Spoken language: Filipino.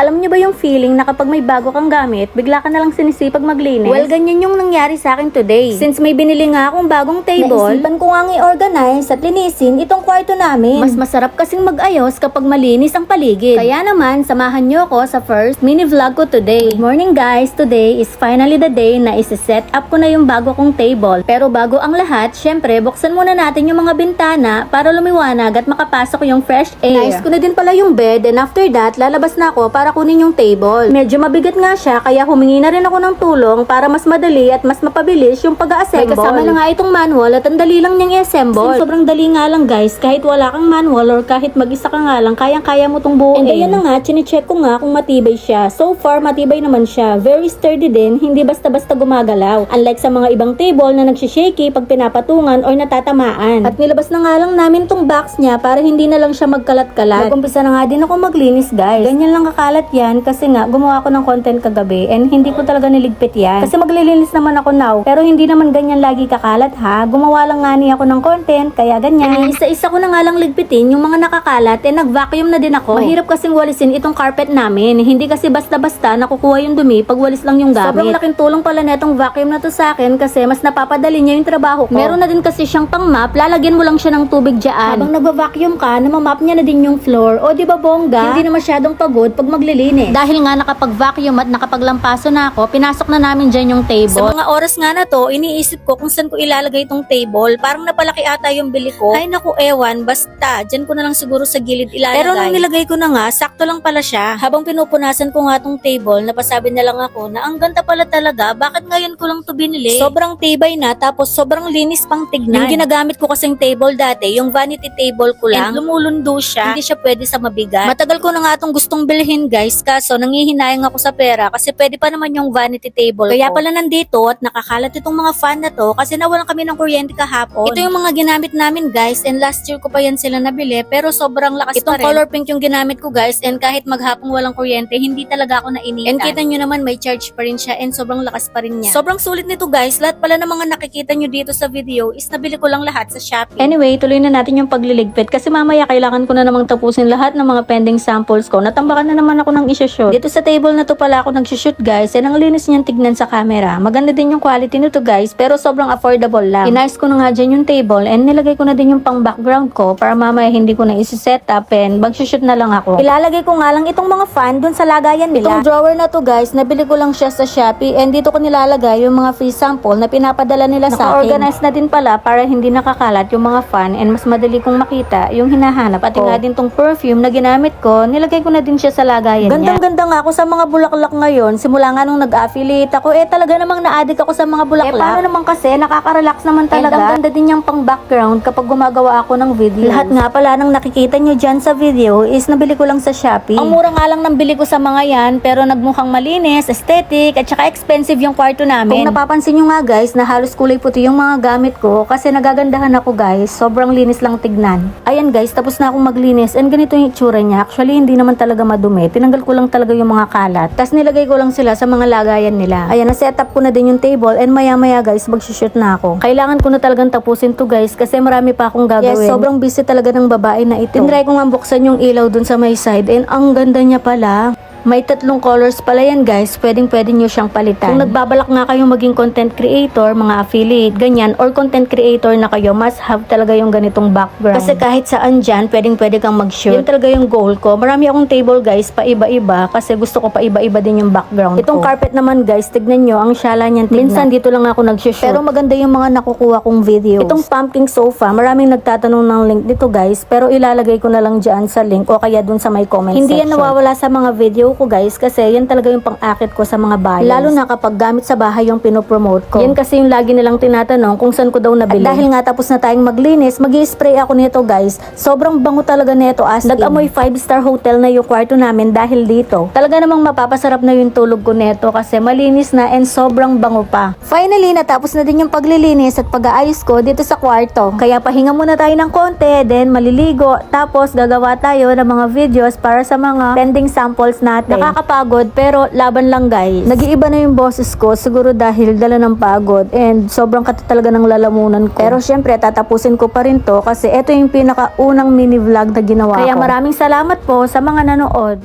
Alam niyo ba yung feeling na kapag may bago kang gamit, bigla ka na lang sinisipag maglinis? Well, ganyan yung nangyari sa akin today. Since may binili nga akong bagong table, naisipan ko nga i-organize at linisin itong kwarto namin. Mas masarap kasing mag-ayos kapag malinis ang paligid. Kaya naman, samahan niyo ako sa first mini vlog ko today. Good morning guys! Today is finally the day na isi-set up ko na yung bago kong table. Pero bago ang lahat, syempre, buksan muna natin yung mga bintana para lumiwanag at makapasok yung fresh air. Nice ko na din pala yung bed, and after that, lalabas na ako para kunin yung table. Medyo mabigat nga siya, kaya humingi na rin ako ng tulong para mas madali at mas mapabilis yung pag-assemble. May kasama na nga itong manual at ang dali lang niyang i-assemble. Sobrang dali nga lang guys, kahit wala kang manual or kahit mag-isa ka nga lang, kayang-kaya mo tong buuin. And ayan na nga, chinecheck ko nga kung matibay siya. So far, matibay naman siya. Very sturdy din, hindi basta-basta gumagalaw. Unlike sa mga ibang table na nagsishakey pag pinapatungan or natatamaan. At nilabas na nga lang namin tong box niya para hindi na lang siya magkalat-kalat. Nag-umpisa na nga din ako maglinis guys. Ganyan lang kakalat yan kasi nga gumawa ako ng content kagabi and hindi ko talaga niligpit yan. Kasi maglilinis naman ako now, pero hindi naman ganyan lagi kakalat ha. Gumawa lang nga niya ako ng content, kaya ganyan. Isa-isa ko na nga lang ligpitin yung mga nakakalat and nag-vacuum na din ako. Mahirap kasing walisin itong carpet namin. Hindi kasi basta-basta nakukuha yung dumi pag walis lang yung gamit. Sobrang laking tulong pala netong vacuum na to sa akin kasi mas napapadali niya yung trabaho ko. Meron na din kasi siyang pang-map, lalagyan mo lang siya ng tubig dyan. Habang nagva-vacuum ka, namamap niya na din yung floor. O di ba bongga? Hindi na masyadong pagod pag maglilinis. Dahil nga nakapag-vacuum at nakapaglampaso na ako, pinasok na namin dyan yung table. Sa mga oras nga na to, iniisip ko kung saan ko ilalagay itong table. Parang napalaki ata yung bili ko. Ay naku, ewan, basta dyan ko na lang siguro sa gilid ilalagay. Pero nung nilagay ko na nga, sakto lang pala siya. Habang pinupunasan ko nga tong table, napasabi na lang ako na ang ganda pala talaga, bakit ngayon ko lang to binili? Sobrang tibay na, tapos sobrang linis pang tignan. Yung ginagamit ko kasing table dati, yung vanity table ko lang, and lumulundo siya, hindi siya pwede sa mabigat. Matagal ko na nga itong gustong bilhin guys, kaso nangihinayang ako sa pera kasi pwede pa naman yung vanity table ko. Kaya pala nandito at nakakalat itong mga fan na to kasi nawalan kami ng kuryente kahapon. Ito yung mga ginamit namin guys, and last year ko pa yan sila nabili, pero sobrang lakas itong pa rin. Color pink yung ginamit ko guys, and kahit maghapong walang kuryente, hindi talaga ako nainitan. And kita nyo naman may charge pa rin siya and sobrang lakas pa rin niya. Sobrang sulit nito guys, lahat pala ng mga nakikita nyo dito sa video is nabili ko lang lahat sa Shopee. Anyway, tuloy na natin yung pagliligpit kasi mamaya kailangan ko na namang tapusin lahat ng mga pending samples ko. Natambakan na naman ako ng isha-shoot. Dito sa table na to pala ako nag-shoot guys, and ang linis niyang tignan sa camera. Maganda din yung quality nito guys, pero sobrang affordable lang. Inayos ko na nga dyan yung table and nilagay ko na din yung pang background ko para mamaya hindi ko na isi-set up and mag-shoot na lang ako. Ilalagay ko nga lang itong mga fan dun sa lagayan nila. Itong drawer na to guys, nabili ko lang siya sa Shopee and dito ko nilalagay yung mga free sample na pinapadala nila sa akin. Naka-organize na din pala para hindi nakakalat yung mga fan and mas madali kong makita yung hinahanap. At nga din tong perfume na ginamit ko, nilagay ko na din siya sa lagayan niya. Gandang-ganda nga ako sa mga bulaklak ngayon. Simula nga nung nag-affiliate ako, talaga namang na-addict ako sa mga bulaklak. Paano naman kasi, nakaka-relax naman talaga. And ang ganda din yung pang background kapag gumagawa ako ng video. Lahat nga pala nang nakikita nyo dyan sa video is nabili ko lang sa Shopee. Ang mura nga lang nang bili ko sa mga yan, pero nagmukhang malinis, aesthetic, at saka expensive yung kwarto namin. Kung napapansin nyo nga guys, na halos kulay puti yung mga gamit ko kasi nagagandahan ako guys. Sobrang linis lang tignan. Ayan guys, tapos na akong maglinis and ganito yung itsura niya. Actually, hindi naman talaga madumi. Tinanggal ko lang talaga yung mga kalat. Tapos nilagay ko lang sila sa mga lagayan nila. Ayan, na-set up ko na din yung table and maya-maya guys, mag-shoot na ako. Kailangan ko na talagang tapusin to guys kasi marami pa akong gagawin. Yes, sobrang busy talaga ng babae na ito. Tinry ko nga buksan yung ilaw dun sa may side and ang ganda niya pala. May 3 colors pala yan guys, pwedeng nyo siyang palitan. Kung nagbabalak nga kayong maging content creator, mga affiliate, ganyan, or content creator na kayo, must have talaga yung ganitong background. Kasi kahit saan dyan, pwede kang mag-shoot. Yun talaga yung goal ko. Marami akong table guys, paiba-iba, kasi gusto ko paiba-iba din yung background Itong carpet naman guys, tignan nyo, ang syala niyan tignan. Minsan dito lang ako nag-shoot. Pero maganda yung mga nakukuha kong videos. Itong pumpkin sofa, maraming nagtatanong ng link dito guys, pero ilalagay ko na lang dyan sa link o kaya dun sa may comment section. Hindi yan nawawala sa mga video ko guys kasi yan talaga yung pang-akit ko sa mga bahay. Lalo na kapag gamit sa bahay yung pinopromote ko. Yan kasi yung lagi nilang tinatanong kung saan ko daw nabili. At dahil nga tapos na tayong maglinis, mag-i-spray ako nito guys. Sobrang bango talaga nito as in. Nag-amoy 5-star hotel na yung kwarto namin dahil dito. Talaga namang mapapasarap na yung tulog ko nito kasi malinis na and sobrang bango pa. Finally, natapos na din yung paglilinis at pag-aayos ko dito sa kwarto. Kaya pahinga muna tayo ng konti, then maliligo, tapos gagawa tayo ng mga videos para sa mga pending samples natin. Nakakapagod pero laban lang guys. Nag-iiba na yung boses ko siguro dahil dala ng pagod and sobrang kata talaga ng lalamunan ko. Pero syempre tatapusin ko pa rin to kasi ito yung pinakaunang mini vlog na ginawa ko. Kaya maraming salamat po sa mga nanood.